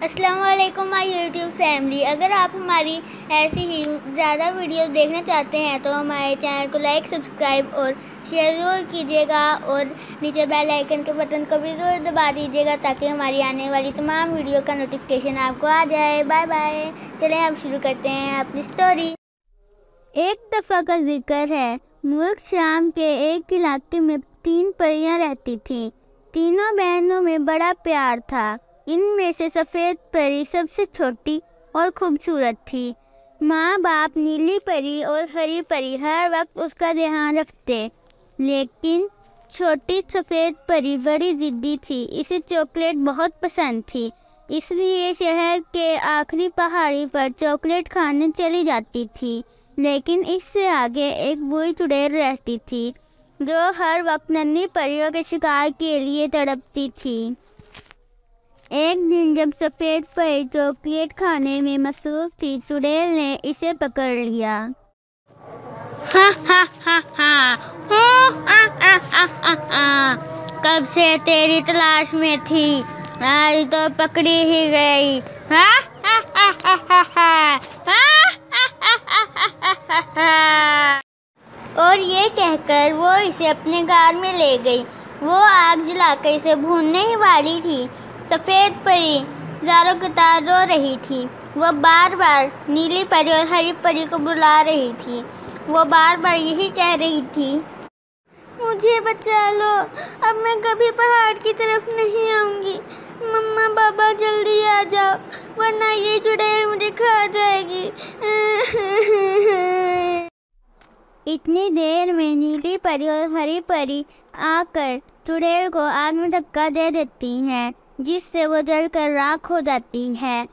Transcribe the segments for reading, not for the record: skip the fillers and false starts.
السلام علیکم مائی YouTube family. اگر آپ ہماری ایسی ہی زیادہ ویڈیوز دیکھنا چاہتے ہیں تو ہمارے چینل کو لائک، سبسکرائب اور شیئر ضرور کیجیے گا، اور نیچے بیل آئیکن کے بٹن کو بھی ضرور دبا دیجیے گا تاکہ ہماری آنے والی تمام ویڈیو کا نوٹیفیکیشن آپ کو آ جائے۔ Bye bye. چلیں اب شروع کرتے ہیں اپنی سٹوری۔ ایک دفعہ کا ذکر ہے، ملک شام کے ایک علاقے میں 3 پریاں رہتی تھیں۔ تینوں بہنوں میں بڑا پیار تھا۔ ان میں سے سفید پری سب سے چھوٹی اور خوبصورت تھی۔ ماں باپ نیلی پری اور ہری پری ہر وقت اس کا دھیان رکھتے، لیکن چھوٹی سفید پری بڑی ضدی تھی۔ اسے چاکلیٹ بہت پسند تھی، اس لیے شہر کے آخری پہاڑی پر چاکلیٹ کھانے چلی جاتی تھی۔ لیکن اس سے آگے ایک بوڑھی چڑیل رہتی تھی جو ہر وقت ننھی پریوں کے شکار کے لیے تڑپتی تھی۔ ایک دن جب سفید پری چاکلیٹ کھانے میں مصروف تھی، چڑیل نے اسے پکڑ لیا۔ کب سے تیری تلاش میں تھی، آج تو پکڑی ہی گئی۔ اور یہ کہہ کر وہ اسے اپنے غار میں لے گئی۔ وہ آگ جلا کر اسے بھوننے ہی والی تھی، سفید پری زاروں قطار رو رہی تھی۔ وہ بار بار نیلی پری اور ہری پری کو بلا رہی تھی۔ وہ بار بار یہی کہہ رہی تھی، مجھے بچا لو، اب میں کبھی پہاڑ کی طرف نہیں آؤں گی۔ مما بابا جلدی آ جاؤ ورنہ یہ چڑیل مجھے کھا جائے گی۔ اتنی دیر میں نیلی پری اور ہری پری آ کر چڑیل کو آگ میں دھکا دے دیتی ہیں، جس سے وہ جل کر راکھ ہو جاتی ہے۔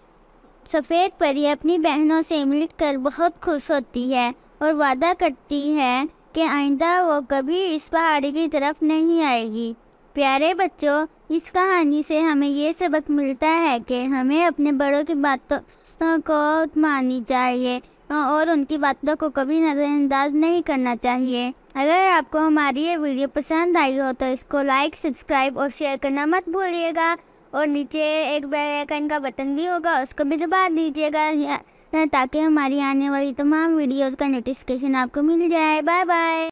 سفید پری اپنی بہنوں سے مل کر بہت خوش ہوتی ہے اور وعدہ کرتی ہے کہ آئندہ وہ کبھی اس پہاڑی کی طرف نہیں آئے گی۔ پیارے بچوں، اس کہانی سے ہمیں یہ سبق ملتا ہے کہ ہمیں اپنے بڑوں کی باتوں کو ماننی چاہیے اور ان کی باتوں کو کبھی نظر انداز نہیں کرنا چاہیے۔ اگر آپ کو ہماری یہ ویڈیو پسند آئی ہو تو اس کو لائک، سبسکرائب اور شیئر کرنا مت بھولیے گا، اور نیچے ایک بیل آئیکن کا بٹن بھی ہوگا، اس کو بھی دبا دیجیے گا تاکہ ہماری آنے والی تمام ویڈیوز کا نوٹیفیکیشن آپ کو مل جائے۔ Bye bye.